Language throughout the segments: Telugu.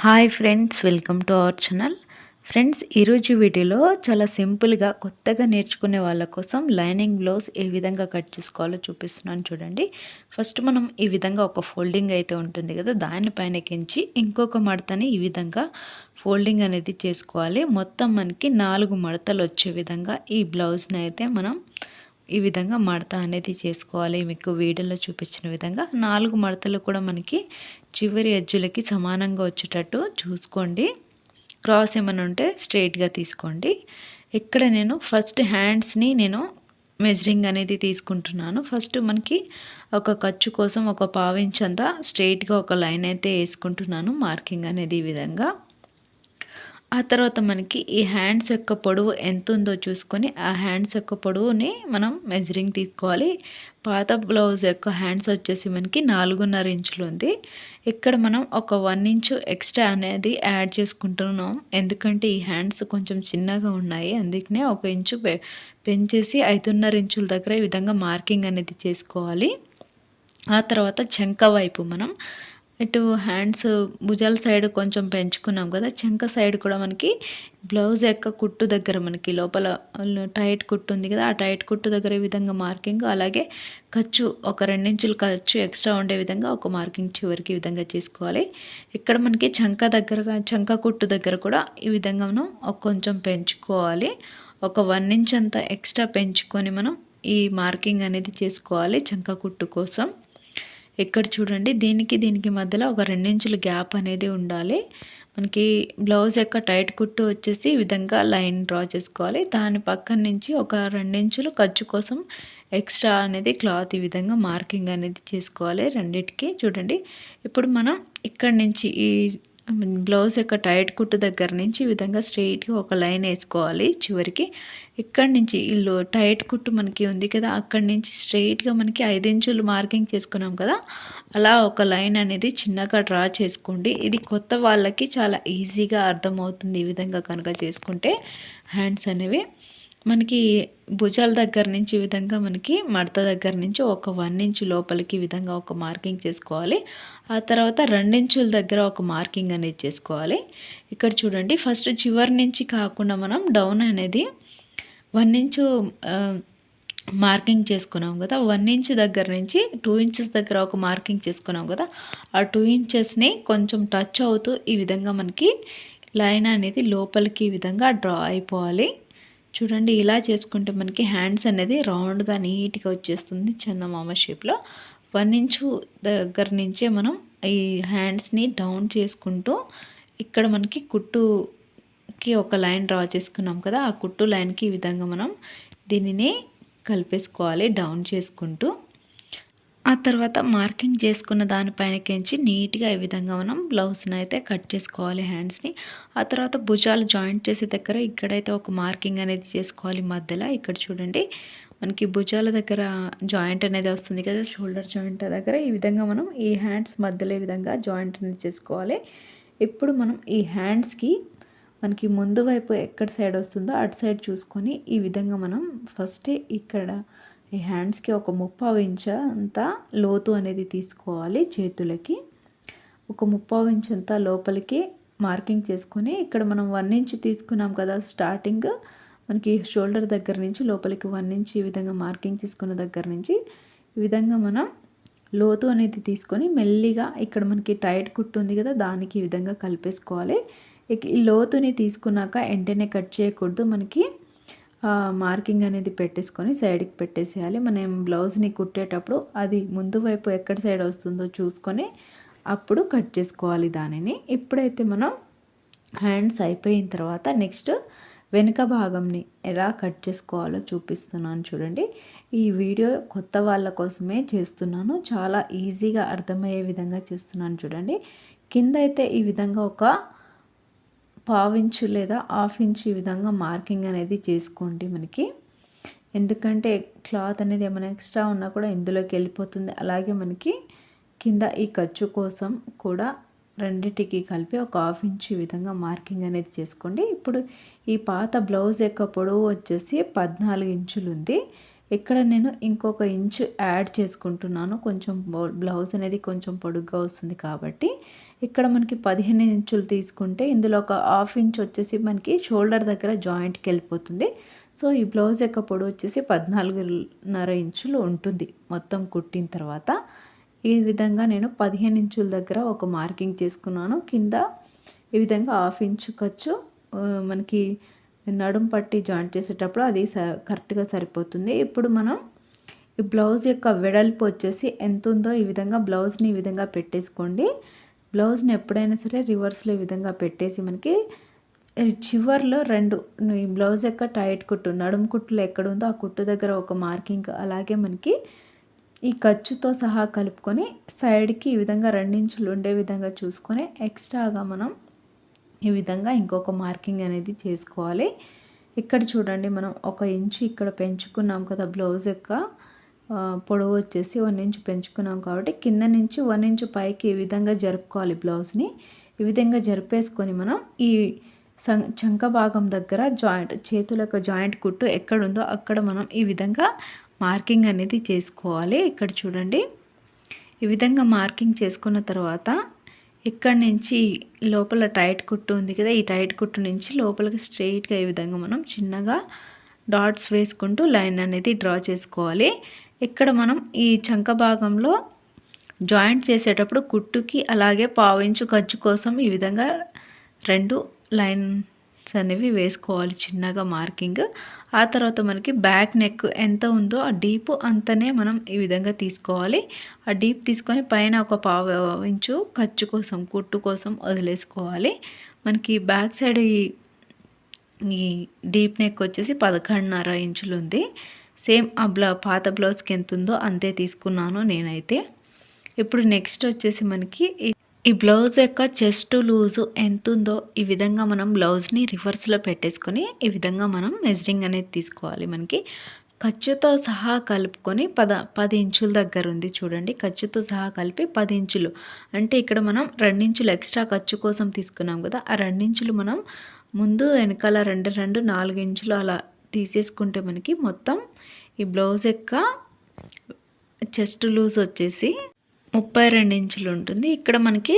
Hi friends, welcome to our channel. Friends, ఈరోజు వీడియోలో చాలా సింపుల్గా కొత్తగా నేర్చుకునే వాళ్ళ కోసం లైనింగ్ బ్లౌజ్ ఏ విధంగా కట్ చేసుకోవాలో చూపిస్తున్నాను చూడండి. ఫస్ట్ మనం ఈ విధంగా ఒక ఫోల్డింగ్ అయితే ఉంటుంది కదా, దానిపైనకించి ఇంకొక మడతని ఈ విధంగా ఫోల్డింగ్ అనేది చేసుకోవాలి. మొత్తం మనకి 4 మడతలు వచ్చే విధంగా ఈ బ్లౌజ్ని అయితే మనం ఈ విధంగా మడత అనేది చేసుకోవాలి. మీకు వీడియోలో చూపించిన విధంగా 4 మడతలు కూడా మనకి చివరి ఎడ్జులకి సమానంగా వచ్చేటట్టు చూసుకోండి. క్రాస్ ఏమైనా ఉంటే స్ట్రైట్గా తీసుకోండి. ఇక్కడ నేను ఫస్ట్ హ్యాండ్స్ని మెజరింగ్ అనేది తీసుకుంటున్నాను. ఫస్ట్ మనకి ఒక ఖర్చు కోసం ఒక పావించ్ అంతా స్ట్రైట్గా ఒక లైన్ అయితే వేసుకుంటున్నాను, మార్కింగ్ అనేది ఈ విధంగా. ఆ తర్వాత మనకి ఈ హ్యాండ్స్ యొక్క పొడవు ఎంత ఉందో చూసుకొని ఆ హ్యాండ్స్ యొక్క పొడవుని మనం మెజరింగ్ తీసుకోవాలి. పాత బ్లౌజ్ యొక్క హ్యాండ్స్ వచ్చేసి మనకి 4.5 ఇంచులు ఉంది. ఇక్కడ మనం ఒక 1 ఇంచు ఎక్స్ట్రా అనేది యాడ్ చేసుకుంటున్నాం, ఎందుకంటే ఈ హ్యాండ్స్ కొంచెం చిన్నగా ఉన్నాయి. అందుకనే 1 ఇంచు పెంచేసి 5.5 ఇంచుల దగ్గర ఈ విధంగా మార్కింగ్ అనేది చేసుకోవాలి. ఆ తర్వాత చంక వైపు మనం ఇటు హ్యాండ్స్ భుజాల సైడ్ కొంచెం పెంచుకున్నాం కదా, చంక సైడ్ కూడా మనకి బ్లౌజ్ యొక్క కుట్టు దగ్గర మనకి లోపల టైట్ కుట్టు ఉంది కదా, ఆ టైట్ కుట్టు దగ్గర ఈ విధంగా మార్కింగ్, అలాగే ఖర్చు ఒక 2 ఇంచులు ఖర్చు ఎక్స్ట్రా ఉండే విధంగా ఒక మార్కింగ్ చివరికి ఈ విధంగా చేసుకోవాలి. ఇక్కడ మనకి చంక కుట్టు దగ్గర కూడా ఈ విధంగా మనం కొంచెం పెంచుకోవాలి. ఒక 1 ఇంచ్ అంతా ఎక్స్ట్రా పెంచుకొని మనం ఈ మార్కింగ్ అనేది చేసుకోవాలి చంక కుట్టు కోసం. ఇక్కడ చూడండి, దీనికి మధ్యలో ఒక 2 ఇంచుల గ్యాప్ అనేది ఉండాలి. మనకి బ్లౌజ్ యొక్క టైట్ కుట్టు వచ్చేసి ఈ విధంగా లైన్ డ్రా చేసుకోవాలి. దాని పక్కన నుంచి ఒక 2 ఇంచులు ఖర్చు కోసం ఎక్స్ట్రా అనేది క్లాత్ ఈ విధంగా మార్కింగ్ అనేది చేసుకోవాలి రెండిటికి. చూడండి, ఇప్పుడు మనం ఇక్కడ నుంచి ఈ బ్లౌజ్ యొక్క టైట్ కుట్టు దగ్గర నుంచి ఈ విధంగా స్ట్రెయిట్గా ఒక లైన్ వేసుకోవాలి చివరికి. ఇక్కడి నుంచి ఇల్లు టైట్ కుట్టు మనకి ఉంది కదా, అక్కడి నుంచి స్ట్రెయిట్గా మనకి 5 ఇంచులు మార్కింగ్ చేసుకున్నాం కదా, అలా ఒక లైన్ అనేది చిన్నగా డ్రా చేసుకోండి. ఇది కొత్త వాళ్ళకి చాలా ఈజీగా అర్థమవుతుంది ఈ విధంగా కనుక చేసుకుంటే. హ్యాండ్స్ అనేవి మనకి భుజాల దగ్గర నుంచి ఈ విధంగా మనకి మడత దగ్గర నుంచి ఒక 1 ఇంచు లోపలికి ఈ విధంగా ఒక మార్కింగ్ చేసుకోవాలి. ఆ తర్వాత 2 ఇంచుల దగ్గర ఒక మార్కింగ్ అనేది చేసుకోవాలి. ఇక్కడ చూడండి, ఫస్ట్ చివరి నుంచి కాకుండా మనం డౌన్ అనేది 1 ఇంచు మార్కింగ్ చేసుకున్నాం కదా, 1 ఇంచ్ దగ్గర నుంచి 2 ఇంచెస్ దగ్గర ఒక మార్కింగ్ చేసుకున్నాం కదా, ఆ 2 ఇంచెస్ని కొంచెం టచ్ అవుతూ ఈ విధంగా మనకి లైన్ అనేది లోపలికి ఈ విధంగా డ్రా అయిపోవాలి. చూడండి, ఇలా చేసుకుంటే మనకి హ్యాండ్స్ అనేది రౌండ్గా నీట్గా వచ్చేస్తుంది చందమామ షేప్లో. 1 ఇంచు దగ్గర నుంచే మనం ఈ హ్యాండ్స్ని డౌన్ చేసుకుంటూ ఇక్కడ మనకి కుట్టుకి ఒక లైన్ డ్రా చేసుకున్నాం కదా, ఆ కుట్టు లైన్కి ఈ విధంగా మనం దీనిని కలిపేసుకోవాలి డౌన్ చేసుకుంటూ. ఆ తర్వాత మార్కింగ్ చేసుకున్న దానిపైనకించి నీట్గా ఈ విధంగా మనం బ్లౌజ్ని అయితే కట్ చేసుకోవాలి హ్యాండ్స్ని. ఆ తర్వాత భుజాలు జాయింట్ చేసే దగ్గర ఇక్కడైతే ఒక మార్కింగ్ అనేది చేసుకోవాలి మధ్యలో. ఇక్కడ చూడండి, మనకి భుజాల దగ్గర జాయింట్ అనేది వస్తుంది కదా, షోల్డర్ జాయింట్ దగ్గర ఈ విధంగా మనం ఈ హ్యాండ్స్ మధ్యలో ఈ విధంగా జాయింట్ అనేది చేసుకోవాలి. ఇప్పుడు మనం ఈ హ్యాండ్స్కి మనకి ముందు వైపు ఎక్కడ సైడ్ వస్తుందో అటు సైడ్ చూసుకొని ఈ విధంగా మనం ఫస్టే ఇక్కడ ఈ హ్యాండ్స్కి ఒక 3/4 ఇంచు అంతా లోతు అనేది తీసుకోవాలి. చేతులకి ఒక 3/4 ఇంచు అంతా లోపలికి మార్కింగ్ చేసుకొని ఇక్కడ మనం 1 ఇంచ్ తీసుకున్నాం కదా, స్టార్టింగ్ మనకి షోల్డర్ దగ్గర నుంచి లోపలికి 1 ఇంచ్ ఈ విధంగా మార్కింగ్ చేసుకున్న దగ్గర నుంచి ఈ విధంగా మనం లోతు అనేది తీసుకొని మెల్లిగా ఇక్కడ మనకి టైట్ కుట్టు ఉంది కదా, దానికి ఈ విధంగా కలిపేసుకోవాలి. ఈ లోతుని తీసుకున్నాక వెంటనే కట్ చేయకూడదు, మనకి మార్కింగ్ అనేది పెట్టేసుకొని సైడ్కి పెట్టేసేయాలి. మనం బ్లౌజ్ని కుట్టేటప్పుడు అది ముందు వైపు ఎక్కడ సైడ్ వస్తుందో చూసుకొని అప్పుడు కట్ చేసుకోవాలి దానిని. ఇప్పుడైతే మనం హ్యాండ్స్ అయిపోయిన తర్వాత నెక్స్ట్ వెనుక భాగంని ఎలా కట్ చేసుకోవాలో చూపిస్తున్నాను చూడండి. ఈ వీడియో కొత్త వాళ్ళ కోసమే చేస్తున్నాను, చాలా ఈజీగా అర్థమయ్యే విధంగా చేస్తున్నాను చూడండి. కింద అయితే ఈ విధంగా ఒక 1/2 ఇంచు లేదా 1/2 ఇంచు ఈ విధంగా మార్కింగ్ అనేది చేసుకోండి మనకి, ఎందుకంటే క్లాత్ అనేది ఏమైనా ఎక్స్ట్రా ఉన్నా కూడా ఇందులోకి వెళ్ళిపోతుంది. అలాగే మనకి కింద ఈ ఖర్చు కోసం కూడా రెండిటికి కలిపి ఒక 1/2 ఇంచు ఈ విధంగా మార్కింగ్ అనేది చేసుకోండి. ఇప్పుడు ఈ పాత బ్లౌజ్ యొక్క పొడవు వచ్చేసి 14 ఇంచులు ఉంది. ఇక్కడ నేను ఇంకొక ఇంచు యాడ్ చేసుకుంటున్నాను. కొంచెం బ్లౌజ్ అనేది కొంచెం పొడుగ్గా వస్తుంది కాబట్టి ఇక్కడ మనకి 15 ఇంచులు తీసుకుంటే ఇందులో ఒక హాఫ్ ఇంచ్ వచ్చేసి మనకి షోల్డర్ దగ్గర జాయింట్కి వెళ్ళిపోతుంది. సో ఈ బ్లౌజ్ యొక్క పొడవు వచ్చేసి 14.5 ఇంచులు ఉంటుంది మొత్తం కుట్టిన తర్వాత. ఈ విధంగా నేను 15 ఇంచుల దగ్గర ఒక మార్కింగ్ చేసుకున్నాను. కింద ఈ విధంగా హాఫ్ ఇంచు ఖర్చు మనకి నడుం పట్టి జాయింట్ చేసేటప్పుడు అది కరెక్ట్గా సరిపోతుంది. ఇప్పుడు మనం ఈ బ్లౌజ్ యొక్క వెడల్పు వచ్చేసి ఎంత ఉందో ఈ విధంగా బ్లౌజ్ని ఈ విధంగా పెట్టేసుకోండి. బ్లౌజ్ని ఎప్పుడైనా సరే రివర్స్లో ఈ విధంగా పెట్టేసి మనకి చివర్లో ఈ బ్లౌజ్ యొక్క టైట్ కుట్టు నడుం కుట్టులో ఎక్కడ ఉందో ఆ కుట్టు దగ్గర ఒక మార్కింగ్, అలాగే మనకి ఈ ఖర్చుతో సహా కలుపుకొని సైడ్కి ఈ విధంగా 2 ఇంచులు ఉండే విధంగా చూసుకొని ఎక్స్ట్రాగా మనం ఈ విధంగా ఇంకొక మార్కింగ్ అనేది చేసుకోవాలి. ఇక్కడ చూడండి మనం 1 ఇంచు ఇక్కడ పెంచుకున్నాం కదా, బ్లౌజ్ యొక్క పొడవు వచ్చేసి 1 ఇంచు పెంచుకున్నాం కాబట్టి కింద నుంచి 1 ఇంచు పైకి ఈ విధంగా జరుపుకోవాలి బ్లౌజ్ని. ఈ విధంగా జరిపేసుకొని మనం ఈ చంక భాగం దగ్గర చేతుల యొక్క జాయింట్ కుట్టు ఎక్కడుందో అక్కడ మనం ఈ విధంగా మార్కింగ్ అనేది చేసుకోవాలి. ఇక్కడ చూడండి ఈ విధంగా మార్కింగ్ చేసుకున్న తర్వాత ఇక్కడ నుంచి లోపల టైట్ కుట్టు ఉంది కదా, ఈ టైట్ కుట్టు నుంచి లోపలికి స్ట్రెయిట్గా ఈ విధంగా మనం చిన్నగా డాట్స్ వేసుకుంటూ లైన్ అనేది డ్రా చేసుకోవాలి. ఇక్కడ మనం ఈ చంక భాగంలో జాయింట్ చేసేటప్పుడు కుట్టుకి అలాగే 1/4 ఇంచు ఖర్చు కోసం ఈ విధంగా 2 లైన్స్ అనేవి వేసుకోవాలి చిన్నగా మార్కింగ్. ఆ తర్వాత మనకి బ్యాక్ నెక్ ఎంత ఉందో ఆ డీప్ అంతనే మనం ఈ విధంగా తీసుకోవాలి. ఆ డీప్ తీసుకొని పైన ఒక 1/4 ఇంచు ఖర్చు కోసం కుట్టు కోసం వదిలేసుకోవాలి. మనకి బ్యాక్ సైడ్ ఈ డీప్ నెక్ వచ్చేసి 11.5 ఇంచులు ఉంది. సేమ్ ఆ పాత బ్లౌజ్కి ఎంత ఉందో అంతే తీసుకున్నాను నేనైతే. ఇప్పుడు నెక్స్ట్ వచ్చేసి మనకి ఈ బ్లౌజ్ యొక్క చెస్ట్ లూజు ఎంత ఉందో ఈ విధంగా మనం బ్లౌజ్ని రివర్స్లో పెట్టేసుకొని ఈ విధంగా మనం మెజరింగ్ అనేది తీసుకోవాలి. మనకి ఖర్చుతో సహా కలుపుకొని 10 ఇంచుల దగ్గర ఉంది చూడండి. ఖర్చుతో సహా కలిపి 10 ఇంచులు అంటే ఇక్కడ మనం 2 ఇంచులు ఎక్స్ట్రా ఖర్చు కోసం తీసుకున్నాం కదా, ఆ 2 ఇంచులు మనం ముందు వెనకాల 2 4 ఇంచులు అలా తీసేసుకుంటే మనకి మొత్తం ఈ బ్లౌజ్ యొక్క చెస్ట్ లూజ్ వచ్చేసి 32 ఇంచులు ఉంటుంది. ఇక్కడ మనకి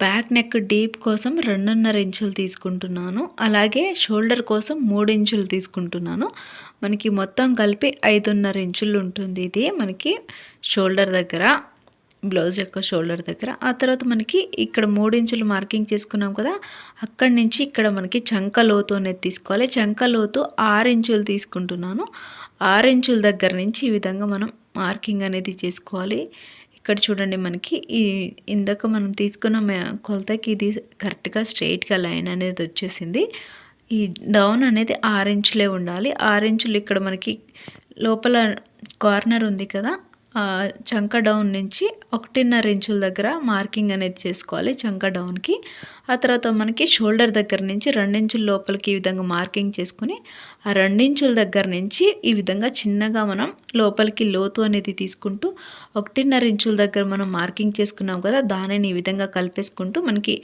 బ్యాక్ నెక్ డీప్ కోసం 2.5 ఇంచులు తీసుకుంటున్నాను, అలాగే షోల్డర్ కోసం 3 ఇంచులు తీసుకుంటున్నాను. మనకి మొత్తం కలిపి 5.5 ఇంచులు ఉంటుంది ఇది మనకి షోల్డర్ దగ్గర, బ్లౌజ్ యొక్క షోల్డర్ దగ్గర. ఆ తర్వాత మనకి ఇక్కడ 3 ఇంచులు మార్కింగ్ చేసుకున్నాం కదా, అక్కడి నుంచి ఇక్కడ మనకి చంక లోతు అనేది తీసుకోవాలి. చంక లోతు 6 ఇంచులు తీసుకుంటున్నాను. 6 ఇంచుల దగ్గర నుంచి ఈ విధంగా మనం మార్కింగ్ అనేది చేసుకోవాలి. ఇక్కడ చూడండి మనకి ఇందాక మనం తీసుకున్న కొలతకి ఇది కరెక్ట్గా స్ట్రైట్గా లైన్ అనేది వచ్చేసింది. ఈ డౌన్ అనేది 6 ఇంచులే ఉండాలి. 6 ఇంచులు ఇక్కడ మనకి లోపల కార్నర్ ఉంది కదా, చంక డౌన్ నుంచి 1.5 ఇంచుల దగ్గర మార్కింగ్ అనేది చేసుకోవాలి చంక డౌన్కి. ఆ తర్వాత మనకి షోల్డర్ దగ్గర నుంచి 2 ఇంచుల లోపలికి ఈ విధంగా మార్కింగ్ చేసుకుని ఆ 2 ఇంచుల దగ్గర నుంచి ఈ విధంగా చిన్నగా మనం లోపలికి లోతు అనేది తీసుకుంటూ 1.5 ఇంచుల దగ్గర మనం మార్కింగ్ చేసుకున్నాం కదా, దానిని ఈ విధంగా కలిపేసుకుంటూ మనకి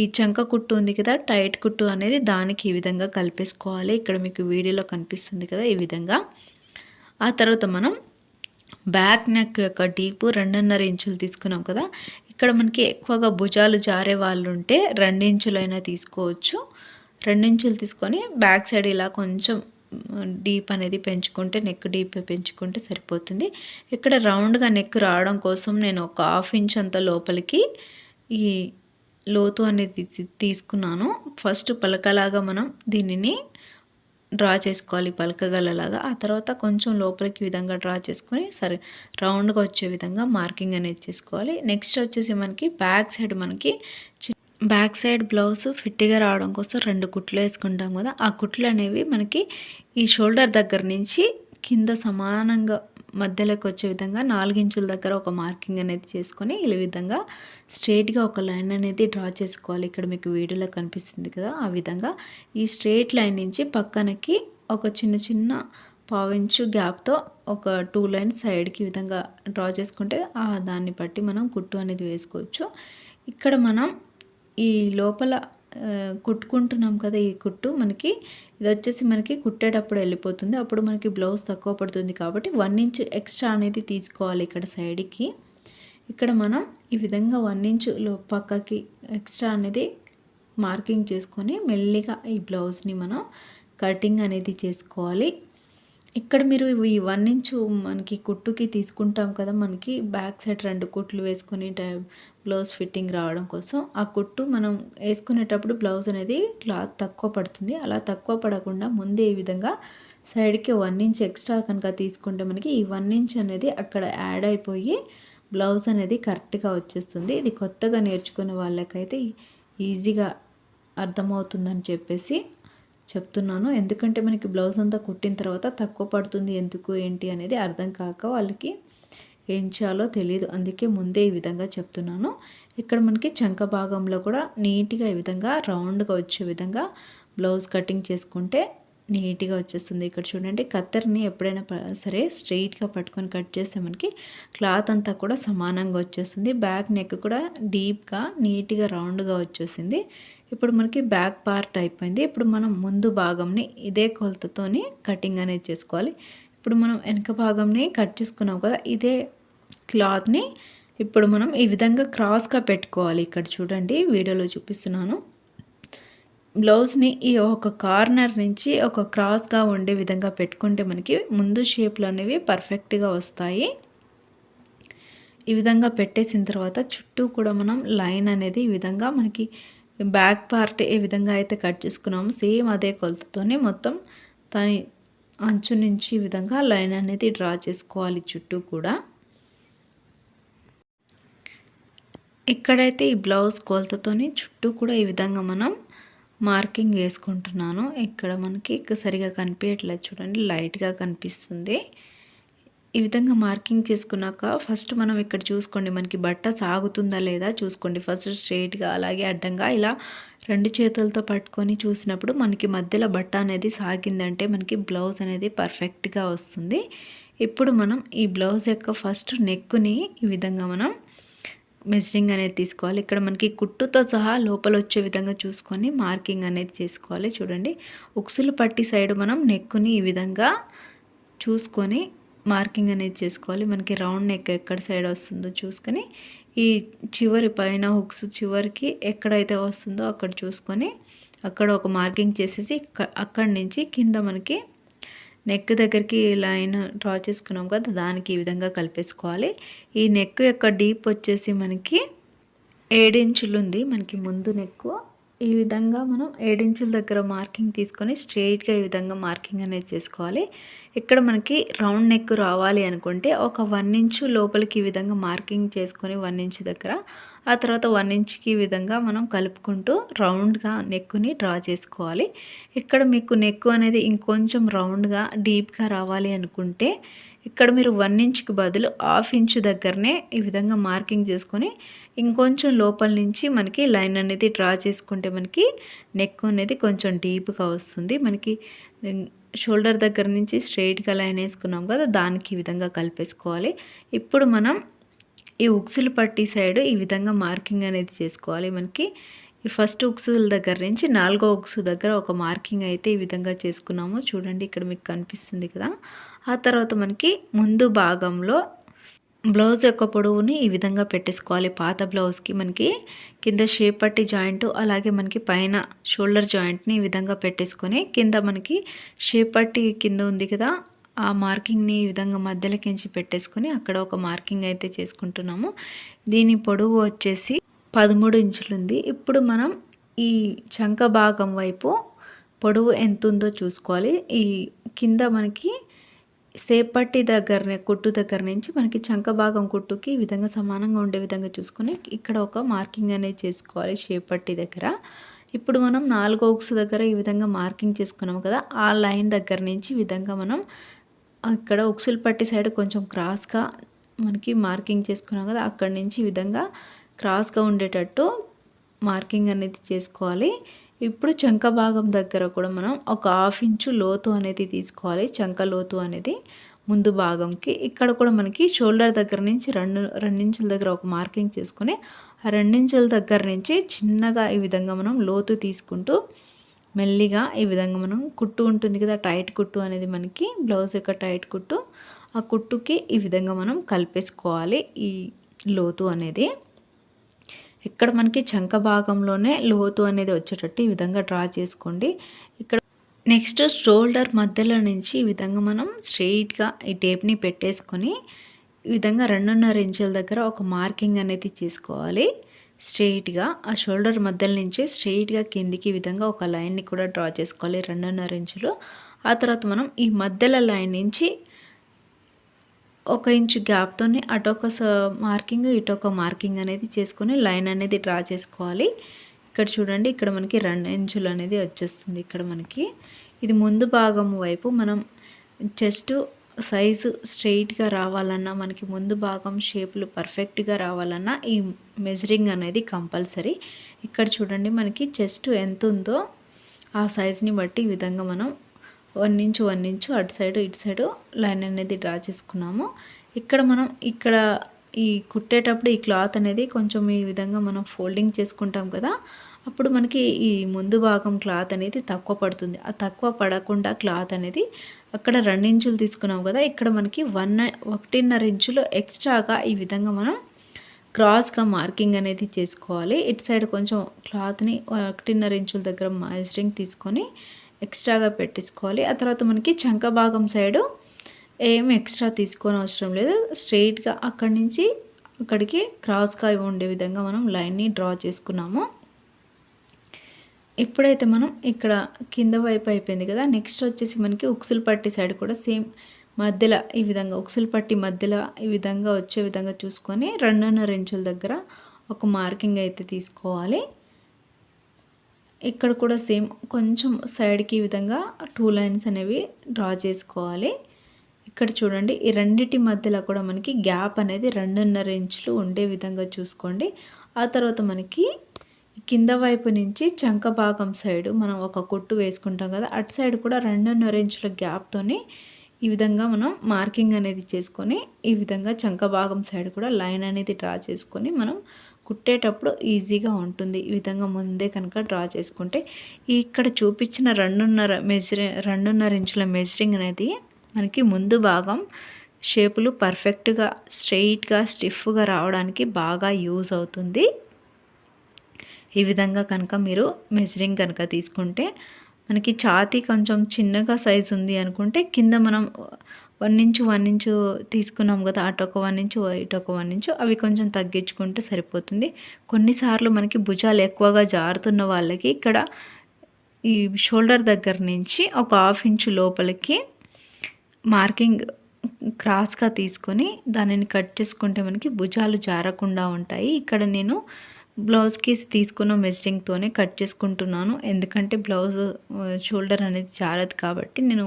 ఈ చంక కుట్టు ఉంది కదా, టైట్ కుట్టు అనేది దానికి ఈ విధంగా కలిపేసుకోవాలి. ఇక్కడ మీకు వీడియోలో కనిపిస్తుంది కదా ఈ విధంగా. ఆ తర్వాత మనం బ్యాక్ నెక్ యొక్క డీపు 2.5 ఇంచులు తీసుకున్నాం కదా, ఇక్కడ మనకి ఎక్కువగా భుజాలు జారే వాళ్ళు ఉంటే 2 ఇంచులైనా తీసుకోవచ్చు. 2 ఇంచులు తీసుకొని బ్యాక్ సైడ్ ఇలా కొంచెం డీప్ అనేది పెంచుకుంటే, నెక్ డీప్ పెంచుకుంటే సరిపోతుంది. ఇక్కడ రౌండ్గా నెక్ రావడం కోసం నేను ఒక 1/2 ఇంచ్ అంత లోపలికి ఈ లోతు అనేది తీసుకున్నాను. ఫస్ట్ పలకలాగా మనం దీనిని డ్రా చేసుకోవాలి పలకగలలాగా. ఆ తర్వాత కొంచెం లోపలికి విధంగా డ్రా చేసుకొని సరే రౌండ్గా వచ్చే విధంగా మార్కింగ్ అనేది చేసుకోవాలి. నెక్స్ట్ వచ్చేసి మనకి బ్యాక్ సైడ్ బ్లౌజ్ ఫిట్గా రావడం కోసం 2 కుట్లు వేసుకుంటాం కదా, ఆ కుట్లు అనేవి మనకి ఈ షోల్డర్ దగ్గర నుంచి కింద సమానంగా మధ్యలోకి వచ్చే విధంగా 4 ఇంచుల దగ్గర ఒక మార్కింగ్ అనేది చేసుకొని ఈ విధంగా స్ట్రైట్గా ఒక లైన్ అనేది డ్రా చేసుకోవాలి. ఇక్కడ మీకు వీడియోలో కనిపిస్తుంది కదా, ఆ విధంగా ఈ స్ట్రైట్ లైన్ నుంచి పక్కనకి ఒక చిన్న 1/4 ఇంచు గ్యాప్తో ఒక 2 లైన్స్ సైడ్కి ఈ విధంగా డ్రా చేసుకుంటే దాన్ని బట్టి మనం కుట్టు అనేది వేసుకోవచ్చు. ఇక్కడ మనం ఈ లోపల కుట్టుకుంటున్నాం కదా, ఈ కుట్టు మనకి ఇది వచ్చేసి మనకి కుట్టేటప్పుడు వెళ్ళిపోతుంది. అప్పుడు మనకి బ్లౌజ్ తక్కువ పడుతుంది కాబట్టి 1 ఇంచ్ ఎక్స్ట్రా అనేది తీసుకోవాలి ఇక్కడ సైడ్కి. ఇక్కడ మనం ఈ విధంగా 1 ఇంచ్ పక్కకి ఎక్స్ట్రా అనేది మార్కింగ్ చేసుకొని మెల్లిగా ఈ బ్లౌజ్ని మనం కటింగ్ అనేది చేసుకోవాలి. ఇక్కడ మీరు ఈ 1 ఇంచు మనకి కుట్టుకి తీసుకుంటాం కదా, మనకి బ్యాక్ సైడ్ 2 కుట్లు వేసుకొని బ్లౌజ్ ఫిట్టింగ్ రావడం కోసం ఆ కుట్టు మనం వేసుకునేటప్పుడు బ్లౌజ్ అనేది క్లాత్ తక్కువ పడుతుంది. అలా తక్కువ పడకుండా ముందే ఈ విధంగా సైడ్కి 1 ఇంచ్ ఎక్స్ట్రా కనుక తీసుకుంటే మనకి ఈ 1 ఇంచ్ అనేది అక్కడ యాడ్ అయిపోయి బ్లౌజ్ అనేది కరెక్ట్గా వచ్చేస్తుంది. ఇది కొత్తగా నేర్చుకునే వాళ్ళకైతే ఈజీగా అర్థమవుతుందని చెప్పేసి చెప్తున్నాను. ఎందుకంటే మనకి బ్లౌజ్ అంతా కుట్టిన తర్వాత తక్కువ పడుతుంది ఎందుకు ఏంటి అనేది అర్థం కాక వాళ్ళకి ఏం చేయాలో తెలియదు. అందుకే ముందే ఈ విధంగా చెప్తున్నాను. ఇక్కడ మనకి చంక భాగంలో కూడా నీట్గా ఈ విధంగా రౌండ్గా వచ్చే విధంగా బ్లౌజ్ కటింగ్ చేసుకుంటే నీట్గా వచ్చేస్తుంది. ఇక్కడ చూడండి, కత్తెరని ఎప్పుడైనా సరే స్ట్రెయిట్గా పట్టుకొని కట్ చేస్తే మనకి క్లాత్ అంతా కూడా సమానంగా వచ్చేస్తుంది. బ్యాక్ నెక్ కూడా డీప్గా నీట్గా రౌండ్గా వచ్చేసింది. ఇప్పుడు మనకి బ్యాక్ పార్ట్ అయిపోయింది. ఇప్పుడు మనం ముందు భాగంని ఇదే కొలతతోని కటింగ్ అనేది చేసుకోవాలి. ఇప్పుడు మనం వెనక భాగంని కట్ చేసుకున్నాం కదా, ఇదే క్లాత్ని ఇప్పుడు మనం ఈ విధంగా క్రాస్గా పెట్టుకోవాలి. ఇక్కడ చూడండి, వీడియోలో చూపిస్తున్నాను. బ్లౌజ్ని ఈ ఒక కార్నర్ నుంచి ఒక క్రాస్గా ఉండే విధంగా పెట్టుకుంటే మనకి ముందు షేప్లు అనేవి పర్ఫెక్ట్గా వస్తాయి. ఈ విధంగా పెట్టేసిన తర్వాత చుట్టూ కూడా మనం లైన్ అనేది ఈ విధంగా మనకి బ్యాక్ పార్ట్ ఏ విధంగా అయితే కట్ చేసుకున్నామో సేమ్ అదే కొలతతోనే మొత్తం దాని అంచు నుంచి ఈ విధంగా లైన్ అనేది డ్రా చేసుకోవాలి చుట్టూ కూడా. ఇక్కడైతే ఈ బ్లౌజ్ కొలతతోని చుట్టూ కూడా ఈ విధంగా మనం మార్కింగ్ వేసుకుంటున్నాను. ఇక్కడ మనకి సరిగా కనిపించట్లేదు చూడండి, లైట్గా కనిపిస్తుంది. ఈ విధంగా మార్కింగ్ చేసుకున్నాక ఫస్ట్ మనం ఇక్కడ చూసుకోండి, మనకి బట్ట సాగుతుందా లేదా చూసుకోండి. ఫస్ట్ స్ట్రైట్గా అలాగే అడ్డంగా ఇలా 2 చేతులతో పట్టుకొని చూసినప్పుడు మనకి మధ్యలో బట్ట అనేది సాగిందంటే మనకి బ్లౌజ్ అనేది పర్ఫెక్ట్గా వస్తుంది. ఇప్పుడు మనం ఈ బ్లౌజ్ యొక్క ఫస్ట్ నెక్కుని ఈ విధంగా మనం మెజరింగ్ అనేది తీసుకోవాలి. ఇక్కడ మనకి కుట్టుతో సహా లోపల వచ్చే విధంగా చూసుకొని మార్కింగ్ అనేది చేసుకోవాలి. చూడండి, ఉక్సులు పట్టి సైడ్ మనం నెక్కుని ఈ విధంగా చూసుకొని మార్కింగ్ అనేది చేసుకోవాలి. మనకి రౌండ్ నెక్ ఎక్కడ సైడ్ వస్తుందో చూసుకొని ఈ చివరి పైన హుక్స్ చివరికి ఎక్కడైతే వస్తుందో అక్కడ చూసుకొని అక్కడ ఒక మార్కింగ్ చేసేసి అక్కడి నుంచి కింద మనకి నెక్ దగ్గరికి లైన్ డ్రా చేసుకున్నాం కదా, దానికి ఈ విధంగా కలిపేసుకోవాలి. ఈ నెక్ యొక్క డీప్ వచ్చేసి మనకి 7 ఇంచులు ఉంది. మనకి ముందు నెక్ ఈ విధంగా మనం 7 ఇంచుల దగ్గర మార్కింగ్ తీసుకొని స్ట్రెయిట్గా ఈ విధంగా మార్కింగ్ అనేది చేసుకోవాలి. ఇక్కడ మనకి రౌండ్ నెక్ రావాలి అనుకుంటే ఒక 1 ఇంచు లోపలికి ఈ విధంగా మార్కింగ్ చేసుకొని 1 ఇంచ్ దగ్గర, ఆ తర్వాత 1 ఇంచ్కి ఈ విధంగా మనం కలుపుకుంటూ రౌండ్గా నెక్కుని డ్రా చేసుకోవాలి. ఇక్కడ మీకు నెక్ అనేది ఇంకొంచెం రౌండ్గా డీప్గా రావాలి అనుకుంటే ఇక్కడ మీరు 1 ఇంచ్కి బదులు 1/2 ఇంచు దగ్గరనే ఈ విధంగా మార్కింగ్ చేసుకొని ఇంకొంచెం లోపల నుంచి మనకి లైన్ అనేది డ్రా చేసుకుంటే మనకి నెక్ అనేది కొంచెం డీప్గా వస్తుంది. మనకి షోల్డర్ దగ్గర నుంచి స్ట్రైట్గా లైన్ వేసుకున్నాం కదా, దానికి ఈ విధంగా కలిపేసుకోవాలి. ఇప్పుడు మనం ఈ ఉక్సులు పట్టి సైడ్ ఈ విధంగా మార్కింగ్ అనేది చేసుకోవాలి. మనకి ఈ ఫస్ట్ ఉక్సుల దగ్గర నుంచి 4వ ఉక్సు దగ్గర ఒక మార్కింగ్ అయితే ఈ విధంగా చేసుకున్నాము. చూడండి, ఇక్కడ మీకు కనిపిస్తుంది కదా. ఆ తర్వాత మనకి ముందు భాగంలో బ్లౌజ్ యొక్క పొడవుని ఈ విధంగా పెట్టేసుకోవాలి. పాత బ్లౌజ్కి మనకి కింద షేప్ పట్టి జాయింట్, అలాగే మనకి పైన షోల్డర్ జాయింట్ని ఈ విధంగా పెట్టేసుకొని కింద మనకి షేప్ పట్టి కింద ఉంది కదా, ఆ మార్కింగ్ని ఈ విధంగా మధ్యలోకించి పెట్టేసుకొని అక్కడ ఒక మార్కింగ్ అయితే చేసుకుంటున్నాము. దీని పొడవు వచ్చేసి 13 ఇంచులు ఉంది. ఇప్పుడు మనం ఈ చంక భాగం వైపు పొడవు ఎంత ఉందో చూసుకోవాలి. ఈ కింద మనకి షేప్ పట్టి దగ్గరనే కుట్టు దగ్గర నుంచి మనకి చంక భాగం కుట్టుకి ఈ విధంగా సమానంగా ఉండే విధంగా చూసుకొని ఇక్కడ ఒక మార్కింగ్ అనేది చేసుకోవాలి షేప్ పట్టి దగ్గర. ఇప్పుడు మనం 4వ ఉక్సు దగ్గర ఈ విధంగా మార్కింగ్ చేసుకున్నాము కదా, ఆ లైన్ దగ్గర నుంచి ఈ విధంగా మనం ఇక్కడ ఉక్సులు పట్టి సైడ్ కొంచెం క్రాస్గా మనకి మార్కింగ్ చేసుకున్నాం కదా, అక్కడి నుంచి ఈ విధంగా క్రాస్గా ఉండేటట్టు మార్కింగ్ అనేది చేసుకోవాలి. ఇప్పుడు చంక భాగం దగ్గర కూడా మనం ఒక 1/2 ఇంచు లోతు అనేది తీసుకోవాలి. చంక లోతు అనేది ముందు భాగంకి ఇక్కడ కూడా మనకి షోల్డర్ దగ్గర నుంచి 2 ఇంచుల దగ్గర ఒక మార్కింగ్ చేసుకొని ఆ 2 ఇంచుల దగ్గర నుంచి చిన్నగా ఈ విధంగా మనం లోతు తీసుకుంటూ మెల్లిగా ఈ విధంగా మనం కుట్టు ఉంటుంది కదా, టైట్ కుట్టు అనేది మనకి బ్లౌజ్ యొక్క టైట్ కుట్టు, ఆ కుట్టుకి ఈ విధంగా మనం కలిపేసుకోవాలి ఈ లోతు అనేది. ఇక్కడ మనకి చంక భాగంలోనే లోతు అనేది వచ్చేటట్టు ఈ విధంగా డ్రా చేసుకోండి. ఇక్కడ నెక్స్ట్ షోల్డర్ మధ్యలో నుంచి ఈ విధంగా మనం స్ట్రెయిట్గా ఈ టేప్ని పెట్టేసుకొని ఈ విధంగా 2.5 ఇంచుల దగ్గర ఒక మార్కింగ్ అనేది చేసుకోవాలి. స్ట్రెయిట్గా ఆ షోల్డర్ మధ్యలో నుంచి స్ట్రెయిట్గా కిందికి ఈ విధంగా ఒక లైన్ని కూడా డ్రా చేసుకోవాలి 2.5 ఇంచులు. ఆ తర్వాత మనం ఈ మధ్యలో లైన్ నుంచి 1 ఇంచు గ్యాప్తోని అటొక మార్కింగ్ ఇటొక మార్కింగ్ అనేది చేసుకొని లైన్ అనేది డ్రా చేసుకోవాలి. ఇక్కడ చూడండి, ఇక్కడ మనకి 2 ఇంచులు అనేది వచ్చేస్తుంది. ఇక్కడ మనకి ఇది ముందు భాగం వైపు మనం చెస్ట్ సైజు స్ట్రెయిట్గా రావాలన్నా, మనకి ముందు భాగం షేపులు పర్ఫెక్ట్గా రావాలన్నా ఈ మెజరింగ్ అనేది కంపల్సరీ. ఇక్కడ చూడండి, మనకి చెస్ట్ ఎంత ఉందో ఆ సైజుని బట్టి ఈ విధంగా మనం 1 ఇంచు అటు సైడు ఇటు సైడు లైన్ అనేది డ్రా చేసుకున్నాము. ఇక్కడ మనం ఇక్కడ ఈ కుట్టేటప్పుడు ఈ క్లాత్ అనేది కొంచెం ఈ విధంగా మనం ఫోల్డింగ్ చేసుకుంటాం కదా, అప్పుడు మనకి ఈ ముందు భాగం క్లాత్ అనేది తక్కువ పడుతుంది. ఆ తక్కువ పడకుండా క్లాత్ అనేది అక్కడ 2 ఇంచులు తీసుకున్నాం కదా, ఇక్కడ మనకి 1.5 ఇంచులు ఎక్స్ట్రాగా ఈ విధంగా మనం క్రాస్గా మార్కింగ్ అనేది చేసుకోవాలి. ఇటు సైడ్ కొంచెం క్లాత్ని 1.5 ఇంచుల దగ్గర మెజరింగ్ తీసుకొని ఎక్స్ట్రాగా పెట్టేసుకోవాలి. ఆ తర్వాత మనకి చంక భాగం సైడు ఏం ఎక్స్ట్రా తీసుకోని అవసరం లేదు. స్ట్రెయిట్గా అక్కడి నుంచి అక్కడికి క్రాస్గా ఉండే విధంగా మనం లైన్ని డ్రా చేసుకున్నాము. ఇప్పుడైతే మనం ఇక్కడ కింద వైపు అయిపోయింది కదా, నెక్స్ట్ వచ్చేసి మనకి ఉక్సులు పట్టి సైడ్ కూడా సేమ్ మధ్యలో ఈ విధంగా ఉక్సులు పట్టి మధ్యలో ఈ విధంగా వచ్చే విధంగా చూసుకొని 2.5 ఇంచుల దగ్గర ఒక మార్కింగ్ అయితే తీసుకోవాలి. ఇక్కడ కూడా సేమ్ కొంచెం సైడ్కి ఈ విధంగా 2 లైన్స్ అనేవి డ్రా చేసుకోవాలి. ఇక్కడ చూడండి, ఈ రెండిటి మధ్యలో కూడా మనకి గ్యాప్ అనేది 2.5 ఇంచులు ఉండే విధంగా చూసుకోండి. ఆ తర్వాత మనకి కింద వైపు నుంచి చంక భాగం సైడు మనం ఒక కుట్టు వేసుకుంటాం కదా, అటు సైడ్ కూడా 2.5 ఇంచుల గ్యాప్తోని ఈ విధంగా మనం మార్కింగ్ అనేది చేసుకొని ఈ విధంగా చంక భాగం సైడ్ కూడా లైన్ అనేది డ్రా చేసుకొని మనం కుట్టేటప్పుడు ఈజీగా ఉంటుంది. ఈ విధంగా ముందే కనుక డ్రా చేసుకుంటే ఇక్కడ చూపించిన 2.5 ఇంచుల మెజరింగ్ అనేది మనకి ముందు భాగం షేపులు పర్ఫెక్ట్గా స్ట్రెయిట్గా స్టిఫ్గా రావడానికి బాగా యూజ్ అవుతుంది. ఈ విధంగా కనుక మీరు మెజరింగ్ కనుక తీసుకుంటే మనకి ఛాతీ కొంచెం చిన్నగా సైజు ఉంది అనుకుంటే కింద మనం 1 ఇంచు తీసుకున్నాం కదా, అటొక 1 ఇంచు ఇటొక 1 ఇంచు అవి కొంచెం తగ్గించుకుంటే సరిపోతుంది. కొన్నిసార్లు మనకి భుజాలు ఎక్కువగా జారుతున్న వాళ్ళకి ఇక్కడ ఈ షోల్డర్ దగ్గర నుంచి ఒక 1/2 ఇంచు లోపలికి మార్కింగ్ క్రాస్గా తీసుకొని దానిని కట్ చేసుకుంటే మనకి భుజాలు జారకుండా ఉంటాయి. ఇక్కడ నేను బ్లౌజ్కి తీసుకున్న మెజరింగ్తోనే కట్ చేసుకుంటున్నాను, ఎందుకంటే బ్లౌజ్ షోల్డర్ అనేది జారదు కాబట్టి నేను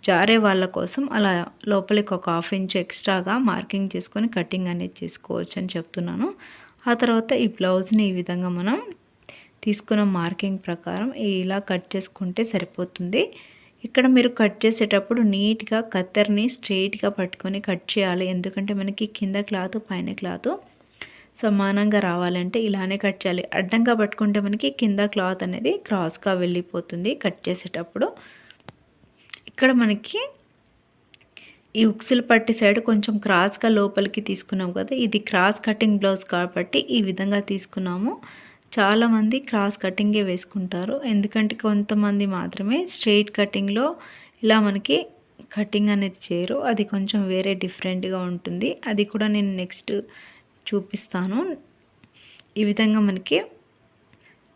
జారే వాళ్ళ కోసం అలా లోపలికి ఒక 1/2 ఇంచు ఎక్స్ట్రాగా మార్కింగ్ చేసుకొని కటింగ్ అనేది చేసుకోవచ్చు అని చెప్తున్నాను. ఆ తర్వాత ఈ బ్లౌజ్ని ఈ విధంగా మనం తీసుకున్న మార్కింగ్ ప్రకారం ఇలా కట్ చేసుకుంటే సరిపోతుంది. ఇక్కడ మీరు కట్ చేసేటప్పుడు నీట్గా కత్తెరని స్ట్రెయిట్గా పట్టుకొని కట్ చేయాలి, ఎందుకంటే మనకి కింద క్లాత్ పైన క్లాత్ సమానంగా రావాలంటే ఇలానే కట్ చేయాలి. అడ్డంగా పట్టుకుంటే మనకి కింద క్లాత్ అనేది క్రాస్గా వెళ్ళిపోతుంది కట్ చేసేటప్పుడు. ఇక్కడ మనకి ఈ ఉక్సులు పట్టి సైడ్ కొంచెం క్రాస్గా లోపలికి తీసుకున్నాం కదా, ఇది క్రాస్ కటింగ్ బ్లౌజ్ కాబట్టి ఈ విధంగా తీసుకున్నాము. చాలామంది క్రాస్ కటింగే వేసుకుంటారు, ఎందుకంటే కొంతమంది మాత్రమే స్ట్రెయిట్ కటింగ్లో ఇలా మనకి కటింగ్ అనేది చేయరు, అది కొంచెం వేరే డిఫరెంట్గా ఉంటుంది. అది కూడా నేను నెక్స్ట్ చూపిస్తాను. ఈ విధంగా మనకి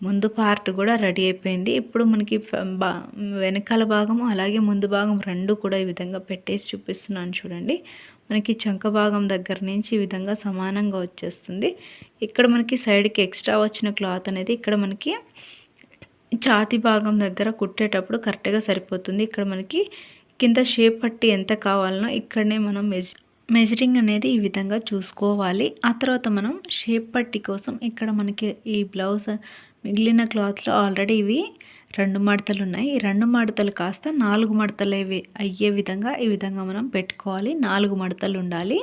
ముందు పార్ట్ కూడా రెడీ అయిపోయింది. ఇప్పుడు మనకి వెనకాల భాగము అలాగే ముందు భాగం రెండు కూడా ఈ విధంగా పెట్టేసి చూపిస్తున్నాను చూడండి. మనకి చంక భాగం దగ్గర నుంచి ఈ విధంగా సమానంగా వచ్చేస్తుంది. ఇక్కడ మనకి సైడ్కి ఎక్స్ట్రా వచ్చిన క్లాత్ అనేది ఇక్కడ మనకి ఛాతీ భాగం దగ్గర కుట్టేటప్పుడు కరెక్ట్గా సరిపోతుంది. ఇక్కడ మనకి కింద షేప్ పట్టి ఎంత కావాలనో ఇక్కడనే మనం మెజరింగ్ అనేది ఈ విధంగా చూసుకోవాలి. ఆ తర్వాత మనం షేప్ పట్టి కోసం ఇక్కడ మనకి ఈ బ్లౌజ్ మిగిలిన క్లాత్లో ఆల్రెడీ ఇవి 2 మడతలు ఉన్నాయి. ఈ 2 మడతలు కాస్త 4 మడతలు అయ్యే విధంగా ఈ విధంగా మనం పెట్టుకోవాలి. 4 మడతలు ఉండాలి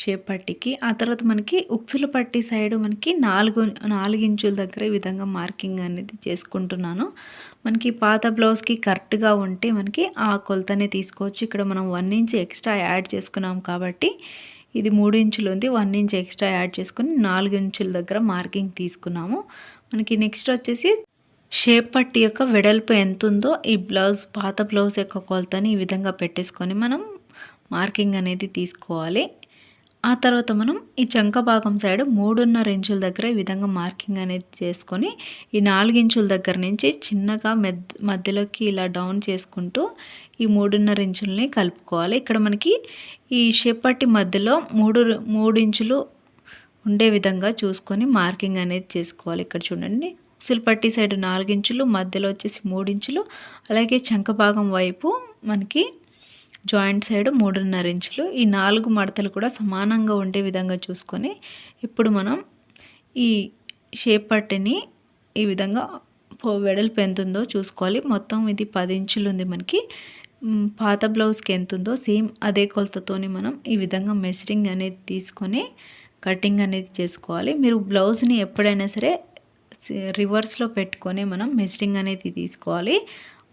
షేప్ పట్టీకి. ఆ తర్వాత మనకి ఉక్సుల పట్టీ సైడ్ మనకి 4 ఇంచుల దగ్గర ఈ విధంగా మార్కింగ్ అనేది చేసుకుంటున్నాను. మనకి పాత బ్లౌజ్కి కరెక్ట్గా ఉంటే మనకి ఆ కొలతనే తీసుకోవచ్చు. ఇక్కడ మనం 1 ఇంచ్ ఎక్స్ట్రా యాడ్ చేసుకున్నాం కాబట్టి ఇది 3 ఇంచులు ఉంది. 1 ఇంచ్ ఎక్స్ట్రా యాడ్ చేసుకుని 4 ఇంచుల దగ్గర మార్కింగ్ తీసుకున్నాము. మనకి నెక్స్ట్ వచ్చేసి షేప్ పట్టీ యొక్క వెడల్పు ఎంత ఉందో ఈ పాత బ్లౌజ్ యొక్క కొలతని ఈ విధంగా పెట్టేసుకొని మనం మార్కింగ్ అనేది తీసుకోవాలి. ఆ తర్వాత మనం ఈ చంక భాగం సైడ్ 3.5 ఇంచుల దగ్గర ఈ విధంగా మార్కింగ్ అనేది చేసుకొని ఈ 4 ఇంచుల దగ్గర నుంచి చిన్నగా మధ్యలోకి ఇలా డౌన్ చేసుకుంటూ ఈ 3.5 ఇంచుల్ని కలుపుకోవాలి. ఇక్కడ మనకి ఈ షేప్ పట్టీ మధ్యలో 3 ఇంచులు ఉండే విధంగా చూసుకొని మార్కింగ్ అనేది చేసుకోవాలి. ఇక్కడ చూడండి, ఉక్సుల పట్టీ సైడ్ 4 ఇంచులు, మధ్యలో వచ్చేసి 3 ఇంచులు, అలాగే చంక భాగం వైపు మనకి జాయింట్ సైడ్ 3.5 ఇంచులు. ఈ 4 మడతలు కూడా సమానంగా ఉండే విధంగా చూసుకొని ఇప్పుడు మనం ఈ షేప్ పట్టీని ఈ విధంగా వెడల్పు ఎంత ఉందో చూసుకోవాలి. మొత్తం ఇది 10 ఇంచులు ఉంది మనకి. పాత బ్లౌజ్కి ఎంత ఉందో సేమ్ అదే కొలతతోని మనం ఈ విధంగా మెజరింగ్ అనేది తీసుకొని కటింగ్ అనేది చేసుకోవాలి. మీరు బ్లౌజ్ని ఎప్పుడైనా సరే రివర్స్లో పెట్టుకొని మనం మెజరింగ్ అనేది తీసుకోవాలి.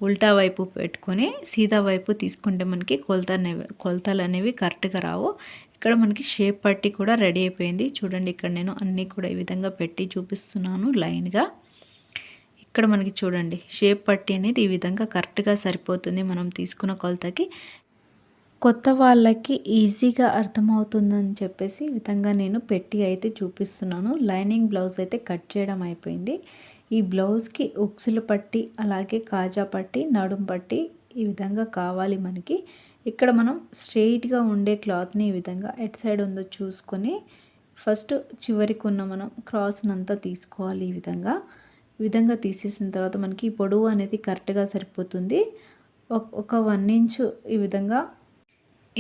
ఉల్టా వైపు పెట్టుకొని సీదా వైపు తీసుకుంటే మనకి కొలతలు అనేవి కరెక్ట్గా రావు. ఇక్కడ మనకి షేప్ పట్టీ కూడా రెడీ అయిపోయింది. చూడండి, ఇక్కడ నేను అన్నీ కూడా ఈ విధంగా పెట్టి చూపిస్తున్నాను లైన్గా. ఇక్కడ మనకి చూడండి షేప్ పట్టీ అనేది ఈ విధంగా కరెక్ట్గా సరిపోతుంది మనం తీసుకున్న కొలతకి. కొత్త వాళ్ళకి ఈజీగా అర్థమవుతుందని చెప్పేసి ఈ విధంగా నేను పెట్టి అయితే చూపిస్తున్నాను. లైనింగ్ బ్లౌజ్ అయితే కట్ చేయడం అయిపోయింది. ఈ బ్లౌజ్కి ఉక్సులు పట్టి, అలాగే కాజా పట్టి, నడుం పట్టి ఈ విధంగా కావాలి మనకి. ఇక్కడ మనం స్ట్రెయిట్గా ఉండే క్లాత్ని ఈ విధంగా ఎట్ సైడ్ ఉందో చూసుకొని ఫస్ట్ చివరికి ఉన్న మనం క్రాస్నంతా తీసుకోవాలి. ఈ విధంగా తీసేసిన తర్వాత మనకి పొడవు అనేది కరెక్ట్గా సరిపోతుంది. ఒక 1 ఇంచు ఈ విధంగా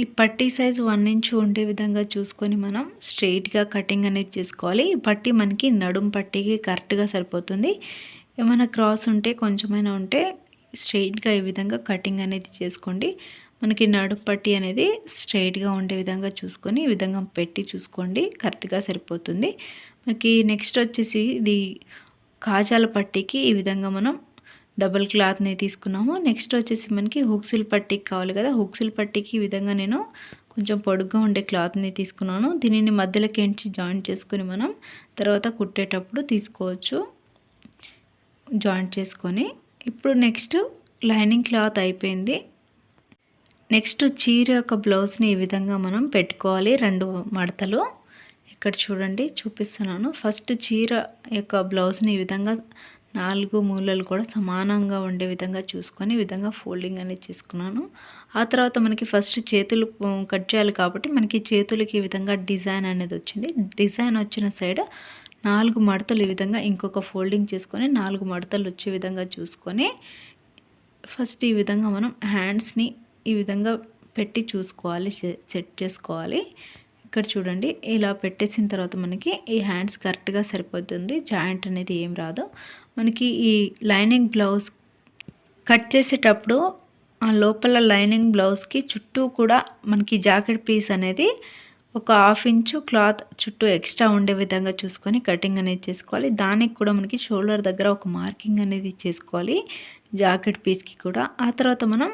ఈ పట్టీ సైజ్ 1 ఇంచు ఉండే విధంగా చూసుకొని మనం స్ట్రెయిట్గా కటింగ్ అనేది చేసుకోవాలి. ఈ పట్టీ మనకి నడుం పట్టీకి కరెక్ట్గా సరిపోతుంది. ఏమైనా క్రాస్ ఉంటే కొంచెమైనా ఉంటే స్ట్రెయిట్గా ఈ విధంగా కటింగ్ అనేది చేసుకోండి. మనకి నడుం పట్టీ అనేది స్ట్రెయిట్గా ఉండే విధంగా చూసుకొని ఈ విధంగా పెట్టి చూసుకోండి, కరెక్ట్గా సరిపోతుంది. మనకి నెక్స్ట్ వచ్చేసి ఇది కాజాల పట్టీకి ఈ విధంగా మనం డబుల్ క్లాత్ని తీసుకున్నాము. నెక్స్ట్ వచ్చేసి మనకి హుక్సుల పట్టీకి కావాలి కదా, హుక్సుల పట్టీకి ఈ విధంగా నేను కొంచెం పొడుగ్గా ఉండే క్లాత్ని తీసుకున్నాను. దీనిని మధ్యలోకి ఎంచి జాయింట్ చేసుకొని మనం తర్వాత కుట్టేటప్పుడు తీసుకోవచ్చు జాయింట్ చేసుకొని. ఇప్పుడు నెక్స్ట్ లైనింగ్ క్లాత్ అయిపోయింది. నెక్స్ట్ చీర యొక్క బ్లౌజ్ని ఈ విధంగా మనం పెట్టుకోవాలి 2 మడతలు. ఇక్కడ చూడండి చూపిస్తున్నాను. ఫస్ట్ చీర యొక్క బ్లౌజ్ని ఈ విధంగా 4 మూలలు కూడా సమానంగా ఉండే విధంగా చూసుకొని ఈ విధంగా ఫోల్డింగ్ అనేది చేసుకున్నాను. ఆ తర్వాత మనకి ఫస్ట్ చేతులు కట్ చేయాలి కాబట్టి మనకి చేతులకి ఈ విధంగా డిజైన్ అనేది వచ్చింది. డిజైన్ వచ్చిన సైడ్ 4 మడతలు ఈ విధంగా ఇంకొక ఫోల్డింగ్ చేసుకొని 4 మడతలు వచ్చే విధంగా చూసుకొని ఫస్ట్ ఈ విధంగా మనం హ్యాండ్స్ని ఈ విధంగా పెట్టి చూసుకోవాలి, సెట్ చేసుకోవాలి. ఇక్కడ చూడండి, ఇలా పెట్టేసిన తర్వాత మనకి ఈ హ్యాండ్స్ కరెక్ట్గా సరిపోతుంది, జాయింట్ అనేది ఏం రాదు. మనకి ఈ లైనింగ్ బ్లౌజ్ కట్ చేసేటప్పుడు ఆ లోపల లైనింగ్ బ్లౌజ్కి చుట్టూ కూడా మనకి జాకెట్ పీస్ అనేది ఒక 1/2 ఇంచు క్లాత్ చుట్టూ ఎక్స్ట్రా ఉండే విధంగా చూసుకొని కటింగ్ అనేది చేసుకోవాలి. దానికి కూడా మనకి షోల్డర్ దగ్గర ఒక మార్కింగ్ అనేది చేసుకోవాలి జాకెట్ పీస్కి కూడా. ఆ తర్వాత మనం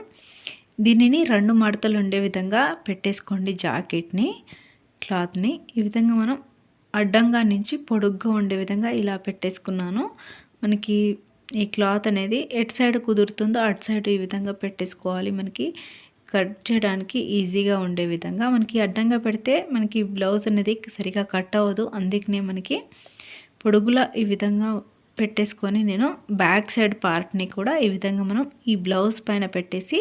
దీనిని 2 మడతలు ఉండే విధంగా పెట్టేసుకోండి జాకెట్ని, క్లాత్ని. ఈ విధంగా మనం అడ్డంగా నుంచి పొడుగ్గా ఉండే విధంగా ఇలా పెట్టేసుకున్నాను. మనకి ఈ క్లాత్ అనేది ఎటు సైడ్ కుదురుతుందో అటు సైడ్ ఈ విధంగా పెట్టేసుకోవాలి. మనకి కట్ చేయడానికి ఈజీగా ఉండే విధంగా. మనకి అడ్డంగా పెడితే మనకి బ్లౌజ్ అనేది సరిగా కట్ అవ్వదు. అందుకనే మనకి పొడుగులా ఈ విధంగా పెట్టేసుకొని నేను బ్యాక్ సైడ్ పార్ట్ని కూడా ఈ విధంగా మనం ఈ బ్లౌజ్ పైన పెట్టేసి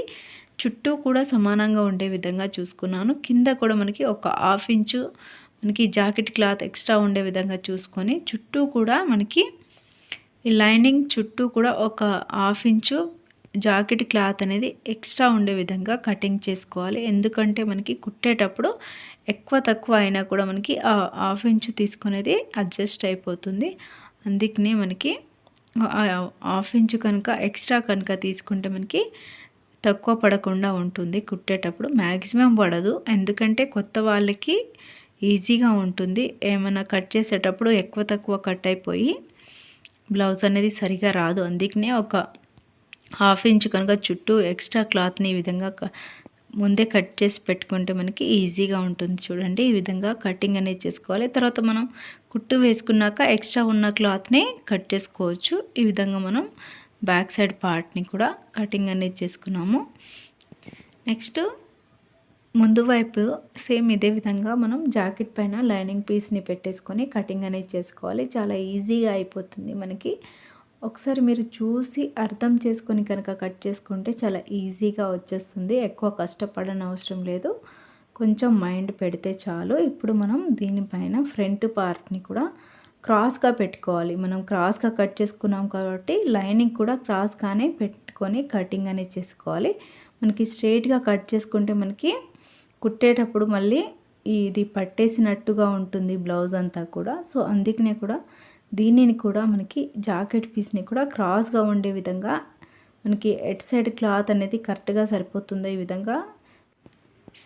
చుట్టూ కూడా సమానంగా ఉండే విధంగా చూసుకున్నాను. కింద కూడా మనకి ఒక 1/2 ఇంచు మనకి జాకెట్ క్లాత్ ఎక్స్ట్రా ఉండే విధంగా చూసుకొని చుట్టూ కూడా మనకి ఈ లైనింగ్ చుట్టూ కూడా ఒక 1/2 ఇంచు జాకెట్ క్లాత్ అనేది ఎక్స్ట్రా ఉండే విధంగా కటింగ్ చేసుకోవాలి. ఎందుకంటే మనకి కుట్టేటప్పుడు ఎక్కువ తక్కువ అయినా కూడా మనకి ఆ 1/2 ఇంచు తీసుకునేది అడ్జస్ట్ అయిపోతుంది. అందుకనే మనకి హాఫ్ ఇంచ్ కనుక ఎక్స్ట్రా కనుక తీసుకుంటే మనకి తక్కువ పడకుండా ఉంటుంది. కుట్టేటప్పుడు మ్యాక్సిమం పడదు, ఎందుకంటే కొత్త వాళ్ళకి ఈజీగా ఉంటుంది. ఏమైనా కట్ చేసేటప్పుడు ఎక్కువ తక్కువ కట్ అయిపోయి బ్లౌజ్ అనేది సరిగా రాదు. అందుకనే ఒక హాఫ్ ఇంచ్ కనుక చుట్టూ ఎక్స్ట్రా క్లాత్ని ఈ విధంగా ముందే కట్ చేసి పెట్టుకుంటే మనకి ఈజీగా ఉంటుంది. చూడండి, ఈ విధంగా కటింగ్ అనేది చేసుకోవాలి. తర్వాత మనం కుట్టు వేసుకున్నాక ఎక్స్ట్రా ఉన్న క్లాత్ని కట్ చేసుకోవచ్చు. ఈ విధంగా మనం బ్యాక్ సైడ్ పార్ట్ని కూడా కటింగ్ అనేది చేసుకున్నాము. నెక్స్ట్ ముందు వైపు సేమ్ ఇదే విధంగా మనం జాకెట్ పైన లైనింగ్ పీస్ని పెట్టేసుకొని కటింగ్ అనేది చేసుకోవాలి. చాలా ఈజీగా అయిపోతుంది మనకి. ఒకసారి మీరు చూసి అర్థం చేసుకొని కనుక కట్ చేసుకుంటే చాలా ఈజీగా వచ్చేస్తుంది. ఎక్కువ కష్టపడని అవసరం లేదు, కొంచెం మైండ్ పెడితే చాలు. ఇప్పుడు మనం దీనిపైన ఫ్రంట్ పార్ట్ని కూడా క్రాస్గా పెట్టుకోవాలి. మనం క్రాస్గా కట్ చేసుకున్నాం కాబట్టి లైనింగ్ కూడా క్రాస్గానే పెట్టుకొని కటింగ్ అనేది చేసుకోవాలి. మనకి స్ట్రైట్గా కట్ చేసుకుంటే మనకి కుట్టేటప్పుడు మళ్ళీ ఇది పట్టేసినట్టుగా ఉంటుంది బ్లౌజ్ అంతా కూడా. సో అందుకనే కూడా దీనిని కూడా మనకి జాకెట్ పీస్ని కూడా క్రాస్గా ఉండే విధంగా మనకి ఎట్ సైడ్ క్లాత్ అనేది కరెక్ట్గా సరిపోతుంది. ఈ విధంగా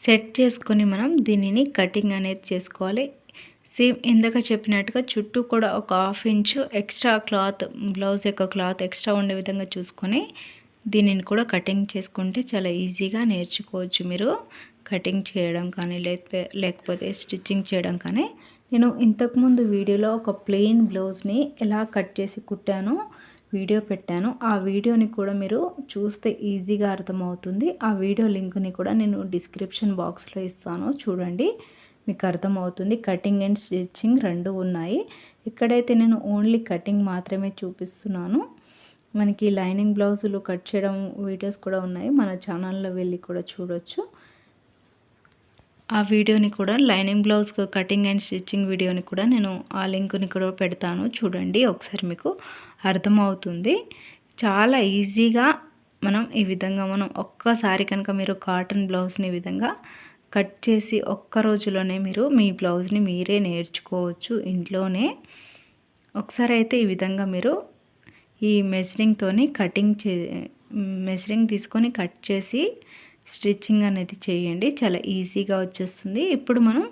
సెట్ చేసుకొని మనం దీనిని కటింగ్ అనేది చేసుకోవాలి. సేమ్ ఇందాక చెప్పినట్టుగా చుట్టూ కూడా ఒక half inch extra cloth, blouse యొక్క క్లాత్ ఎక్స్ట్రా ఉండే విధంగా చూసుకొని దీనిని కూడా కటింగ్ చేసుకుంటే చాలా ఈజీగా నేర్చుకోవచ్చు మీరు. కటింగ్ చేయడం కానీ లేకపోతే స్టిచ్చింగ్ చేయడం కానీ. నేను ఇంతకుముందు వీడియోలో ఒక ప్లెయిన్ బ్లౌజ్ని ఎలా కట్ చేసి కుట్టానో వీడియో పెట్టాను. ఆ వీడియోని కూడా మీరు చూస్తే ఈజీగా అర్థమవుతుంది. ఆ వీడియో లింక్ని కూడా నేను డిస్క్రిప్షన్ బాక్స్లో ఇస్తాను, చూడండి, మీకు అర్థమవుతుంది. కటింగ్ అండ్ స్టిచ్చింగ్ రెండు ఉన్నాయి. ఇక్కడైతే నేను ఓన్లీ కటింగ్ మాత్రమే చూపిస్తున్నాను. మనకి లైనింగ్ బ్లౌజులు కట్ చేయడం వీడియోస్ కూడా ఉన్నాయి, మన ఛానల్లో వెళ్ళి కూడా చూడొచ్చు. ఆ వీడియోని కూడా lining blouse cutting and stitching వీడియోని కూడా నేను ఆ లింక్ని కూడా పెడతాను, చూడండి, ఒకసారి మీకు అర్థమవుతుంది. చాలా ఈజీగా మనం ఈ విధంగా మనం ఒక్కసారి కనుక మీరు కాటన్ బ్లౌజ్ని ఈ విధంగా కట్ చేసి ఒక్క రోజులోనే మీరు మీ బ్లౌజ్ని మీరే నేర్చుకోవచ్చు ఇంట్లోనే. ఒకసారి అయితే ఈ విధంగా మీరు ఈ మెజరింగ్తోని మెజరింగ్ తీసుకొని కట్ చేసి స్టిచ్చింగ్ అనేది చేయండి, చాలా ఈజీగా వచ్చేస్తుంది. ఇప్పుడు మనం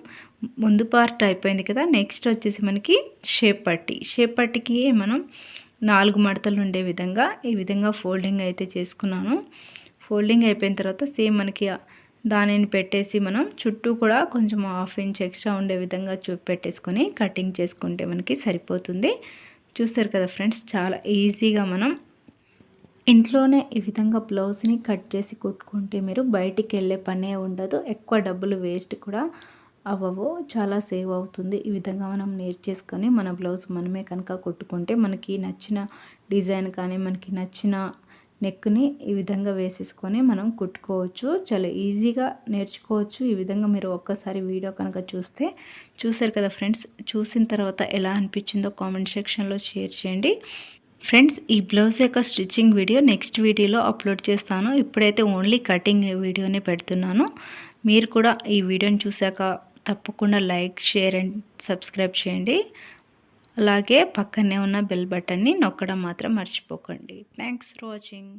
ముందు పార్ట్ అయిపోయింది కదా, నెక్స్ట్ వచ్చేసి మనకి షేప్ పట్టికి మనం 4 మడతలు ఉండే విధంగా ఈ విధంగా ఫోల్డింగ్ అయితే చేసుకున్నాను. ఫోల్డింగ్ అయిపోయిన తర్వాత సేమ్ మనకి దానిని పెట్టేసి మనం చుట్టూ కూడా కొంచెం హాఫ్ ఇంచ్ ఎక్స్ట్రా ఉండే విధంగా పెట్టేసుకొని కటింగ్ చేసుకుంటే మనకి సరిపోతుంది. చూస్తారు కదా ఫ్రెండ్స్, చాలా ఈజీగా మనం ఇంట్లోనే ఈ విధంగా బ్లౌజ్ని కట్ చేసి కుట్టుకుంటే మీరు బయటికి వెళ్ళే పనే ఉండదు, ఎక్కువ డబ్బులు వేస్ట్ కూడా అవ్వవు, చాలా సేవ్ అవుతుంది. ఈ విధంగా మనం నేర్చేసుకొని మన బ్లౌజ్ మనమే కనుక కుట్టుకుంటే మనకి నచ్చిన డిజైన్ కానీ మనకి నచ్చిన నెక్ని ఈ విధంగా వేసేసుకొని మనం కుట్టుకోవచ్చు, చాలా ఈజీగా నేర్చుకోవచ్చు. ఈ విధంగా మీరు ఒక్కసారి వీడియో కనుక చూసారు కదా ఫ్రెండ్స్, చూసిన తర్వాత ఎలా అనిపించిందో కామెంట్ సెక్షన్లో షేర్ చేయండి. ఫ్రెండ్స్, ఈ బ్లౌజ్ యొక్క స్టిచ్చింగ్ వీడియో నెక్స్ట్ వీడియోలో అప్లోడ్ చేస్తాను. ఇప్పుడైతే ఓన్లీ కటింగ్ వీడియోనే పెడుతున్నాను. మీరు కూడా ఈ వీడియోని చూశాక తప్పకుండా లైక్, షేర్ అండ్ సబ్స్క్రైబ్ చేయండి. అలాగే పక్కనే ఉన్న బెల్ బటన్ని నొక్కడం మాత్రం మర్చిపోకండి. Thanks for watching.